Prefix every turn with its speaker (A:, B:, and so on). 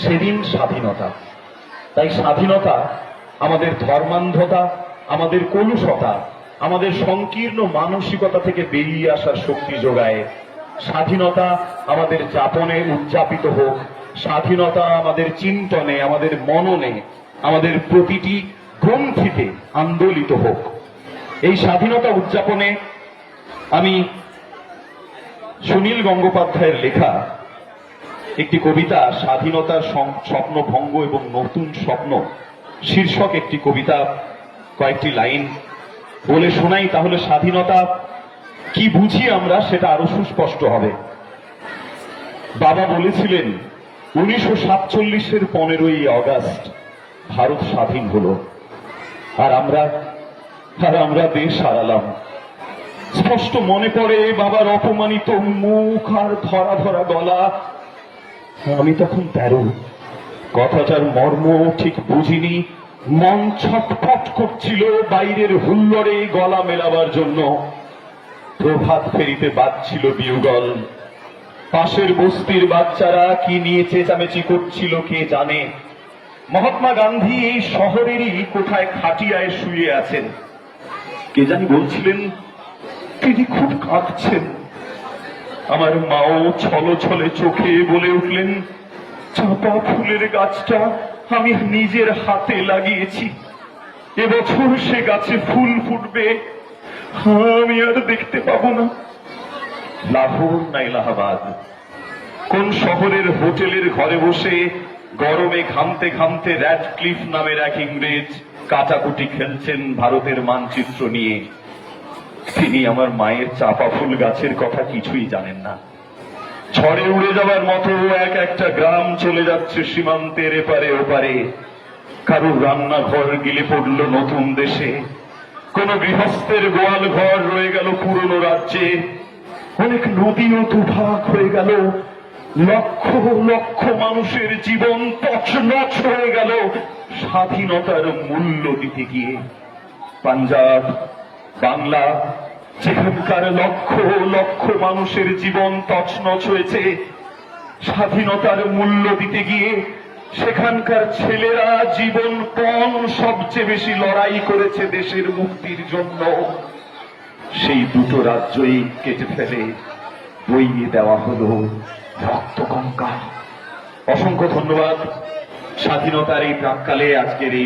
A: সেদিন স্বাধীনতা। তাই স্বাধীনতা আমাদের ধর্মান্ধতা, আমাদের কলুষতা, আমাদের সংকীর্ণ মানসিকতা থেকে বেরিয়ে আসার শক্তি যোগায়। স্বাধীনতা আমাদের যাপনে উদযাপিত হোক, স্বাধীনতা আমাদের চিন্তনে, আমাদের মননে, আমাদের প্রতিটি গ্রন্থিতে আন্দোলিত হোক। এই স্বাধীনতা উদযাপনে আমি সুনীল গঙ্গোপাধ্যায়ের লেখা একটি কবিতা, স্বাধীনতার স্বপ্নভঙ্গ এবং নতুন স্বপ্ন শীর্ষক একটি কবিতা, কয়েকটি লাইন বলে শোনাই, তাহলে স্বাধীনতা কি বুঝি আমরা সেটা আরো সুস্পষ্ট হবে। বাবা বলেছিলেন 1947-এর 15ই আগস্ট ভারত স্বাধীন হলো, আর আমরা দেশ হারালাম। স্পষ্ট মনে পড়ে বাবার অপমানিত মুখ আর ধরা ধরা গলা। আমি তখন 13, কথাটার মর্ম ঠিক বুঝিনি। মন ছটফট করছিল বাইরের হুল্লোড়ে গলা মেলাবার জন্য। প্রভাত ফেরিতে বাজছিল বিউগল। পাশের বস্তির বাচ্চারা কি নিয়ে চেঁচামেচি করছিল কে জানে। মহাত্মা গান্ধী এই শহরেরই কোথায় খাটিয়ায় শুয়ে আছেন। কে জানি বলছিলেন তিনি খুব কাঁদছেন। আমার মাও ছলো ছলে চোখে বলে উঠলেন, চাঁপা ফুলের গাছটা আমি নিজের হাতে লাগিয়েছি, এবছর সে গাছে ফুল ফুটবে, আমি আর দেখতে পাবো না। লাহোর না এলাহাবাদ, কোন শহরের হোটেলের ঘরে বসে গরমে ঘামতে ঘামতে র্যাডক্লিফ নামের এক ইংরেজ কাটাকুটি খেলছেন ভারতের মানচিত্র নিয়ে। তিনি আমার মায়ের চাপা ফুল গাছের কথা কিছুই জানেন না। ঝড়ে উড়ে যাওয়ার মতো এক একটা গ্রাম চলে যাচ্ছে সীমান্তের এপারে ওপারে। কারোর রান্নাঘর গিলে পড়ল নতুন দেশে, কোন গৃহস্থের গোয়াল ঘর রয়ে গেল পুরনো রাজ্যে। অনেক নদীও দুভাগ হয়ে গেল, লক্ষ লক্ষ মানুষের জীবন তছনছ হয়ে গেল স্বাধীনতার মূল্য দিতে গিয়ে। পাঞ্জাব, বাংলা, যেখানকার লক্ষ লক্ষ মানুষের জীবন তছনছ হয়েছে স্বাধীনতার মূল্য দিতে গিয়ে, সেখানকার ছেলেরা জীবনপণ সবচেয়ে বেশি লড়াই করেছে দেশের মুক্তির জন্য। সেই দুটো রাজ্যই কেটে ফেলে বইয়ে দেওয়া হলো রক্তগঙ্গা। অসংখ্য ধন্যবাদ। স্বাধীনতার এই প্রাক্কালে আজকের এই